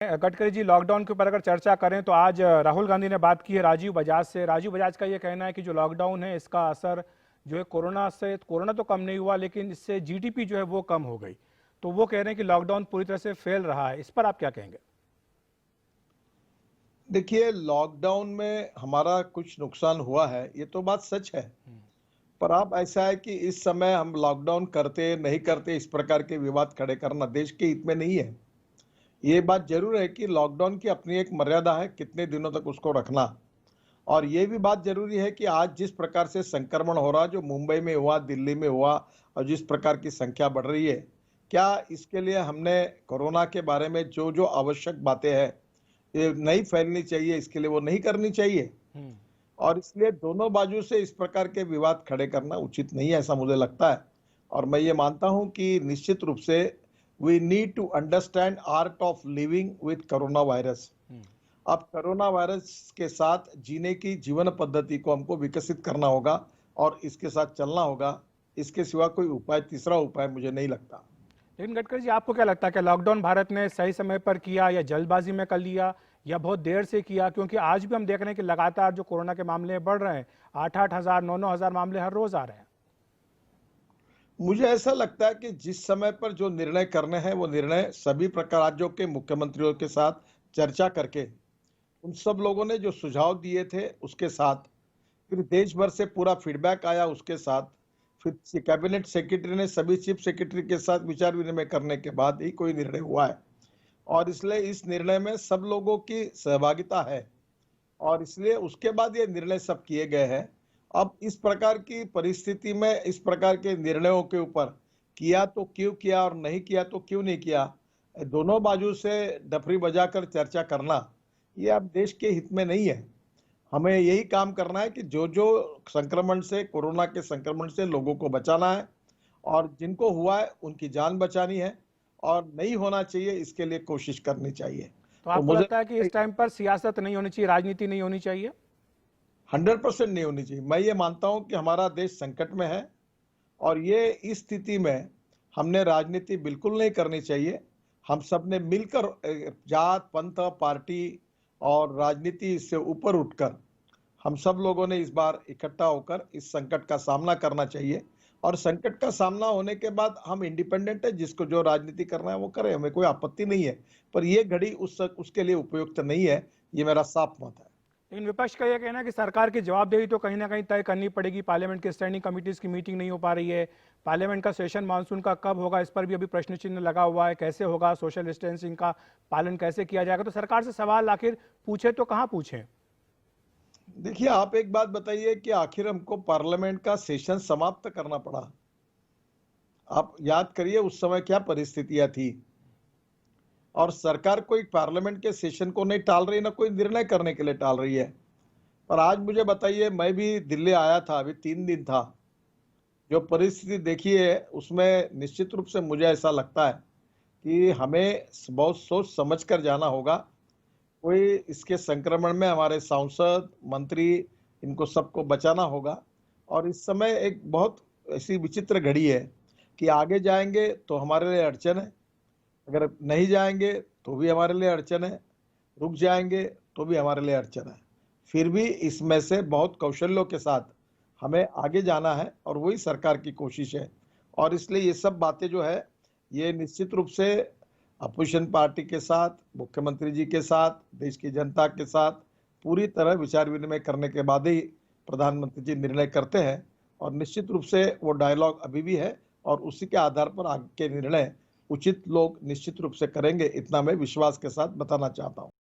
Gadkari ji, lockdown के ऊपर अगर चर्चा करें तो आज राहुल गांधी ने बात की है राजीव बजाज से। राजीव बजाज का ये कहना है कि जो लॉकडाउन है इसका असर जो है कोरोना तो कम नहीं हुआ, लेकिन इससे जीडीपी जो है वो कम हो गई। तो वो कह रहे हैं कि लॉकडाउन पूरी तरह से फेल रहा है। इस पर आप क्या कहेंगे? देखिए, लॉकडाउन में हमारा कुछ नुकसान हुआ है, ये तो बात सच है। पर आप ऐसा है कि इस समय हम लॉकडाउन करते नहीं करते इस प्रकार के विवाद खड़े करना देश के हित में नहीं है। ये बात जरूर है कि लॉकडाउन की अपनी एक मर्यादा है, कितने दिनों तक उसको रखना। और ये भी बात जरूरी है कि आज जिस प्रकार से संक्रमण हो रहा, जो मुंबई में हुआ, दिल्ली में हुआ, और जिस प्रकार की संख्या बढ़ रही है, क्या इसके लिए हमने कोरोना के बारे में जो जो आवश्यक बातें हैं ये नहीं फैलनी चाहिए, इसके लिए वो नहीं करनी चाहिए। और इसलिए दोनों बाजू से इस प्रकार के विवाद खड़े करना उचित नहीं है, ऐसा मुझे लगता है। और मैं ये मानता हूं कि निश्चित रूप से we need to understand art of living with corona virus. अब कोरोना वायरस के साथ जीने की जीवन पद्धति को हमको विकसित करना होगा और इसके साथ चलना होगा। इसके सिवा कोई उपाय, तीसरा उपाय मुझे नहीं लगता। लेकिन गडकरी जी, आपको क्या लगता है कि लॉकडाउन भारत ने सही समय पर किया या जल्दबाजी में कर लिया या बहुत देर से किया? क्योंकि आज भी हम देख रहे हैं कि लगातार जो कोरोना के मामले बढ़ रहे हैं, 8-8 हज़ार 9-9 हज़ार मामले हर रोज आ रहे हैं। मुझे ऐसा लगता है कि जिस समय पर जो निर्णय करने हैं वो निर्णय सभी प्रकार राज्यों के मुख्यमंत्रियों के साथ चर्चा करके, उन सब लोगों ने जो सुझाव दिए थे उसके साथ, फिर देश भर से पूरा फीडबैक आया उसके साथ, फिर कैबिनेट सेक्रेटरी ने सभी चीफ सेक्रेटरी के साथ विचार विनिमय करने के बाद ही कोई निर्णय हुआ है। और इसलिए इस निर्णय में सब लोगों की सहभागिता है और इसलिए उसके बाद ये निर्णय सब किए गए हैं। अब इस प्रकार की परिस्थिति में इस प्रकार के निर्णयों के ऊपर किया तो क्यों किया और नहीं किया तो क्यों नहीं किया, दोनों बाजू से डफरी बजाकर चर्चा करना ये अब देश के हित में नहीं है। हमें यही काम करना है कि जो जो संक्रमण से, कोरोना के संक्रमण से लोगों को बचाना है और जिनको हुआ है उनकी जान बचानी है और नहीं होना चाहिए, इसके लिए कोशिश करनी चाहिए। तो तो आपको मुझे लगता है कि इस टाइम पर सियासत नहीं होनी चाहिए, राजनीति नहीं होनी चाहिए? 100% नहीं होनी चाहिए। मैं ये मानता हूं कि हमारा देश संकट में है और ये इस स्थिति में हमने राजनीति बिल्कुल नहीं करनी चाहिए। हम सब ने मिलकर जात, पंथ, पार्टी और राजनीति से ऊपर उठकर हम सब लोगों ने इस बार इकट्ठा होकर इस संकट का सामना करना चाहिए। और संकट का सामना होने के बाद हम इंडिपेंडेंट है, जिसको जो राजनीति करना है वो करे, हमें कोई आपत्ति नहीं है। पर ये घड़ी उसके लिए उपयुक्त नहीं है, ये मेरा साफ मत है। लेकिन विपक्ष का यह कहना है कि सरकार की जवाबदेही तो कहीं ना कहीं तय करनी पड़ेगी। पार्लियामेंट की स्टैंडिंग कमिटीज की मीटिंग नहीं हो पा रही है, पार्लियामेंट का सेशन मानसून का कब होगा इस पर भी अभी प्रश्न चिन्ह लगा हुआ है। कैसे होगा, सोशल डिस्टेंसिंग का पालन कैसे किया जाएगा? तो सरकार से सवाल आखिर पूछे तो कहाँ पूछे? देखिए, आप एक बात बताइए कि आखिर हमको पार्लियामेंट का सेशन समाप्त करना पड़ा। आप याद करिए उस समय क्या परिस्थितियां थी। और सरकार कोई पार्लियामेंट के सेशन को नहीं टाल रही, ना कोई निर्णय करने के लिए टाल रही है। पर आज मुझे बताइए, मैं भी दिल्ली आया था, अभी 3 दिन था। जो परिस्थिति देखी है उसमें निश्चित रूप से मुझे ऐसा लगता है कि हमें बहुत सोच समझ कर जाना होगा। कोई इसके संक्रमण में हमारे सांसद, मंत्री, इनको सबको बचाना होगा। और इस समय एक बहुत ऐसी विचित्र घड़ी है कि आगे जाएंगे तो हमारे लिए अड़चन है, अगर नहीं जाएंगे तो भी हमारे लिए अड़चन है, रुक जाएंगे तो भी हमारे लिए अड़चन है। फिर भी इसमें से बहुत कौशल्यों के साथ हमें आगे जाना है और वही सरकार की कोशिश है। और इसलिए ये सब बातें जो है ये निश्चित रूप से अपोजिशन पार्टी के साथ, मुख्यमंत्री जी के साथ, देश की जनता के साथ पूरी तरह विचार विनिमय करने के बाद ही प्रधानमंत्री जी निर्णय करते हैं। और निश्चित रूप से वो डायलॉग अभी भी है और उसी के आधार पर आगे के निर्णय उचित लोग निश्चित रूप से करेंगे, इतना मैं विश्वास के साथ बताना चाहता हूं।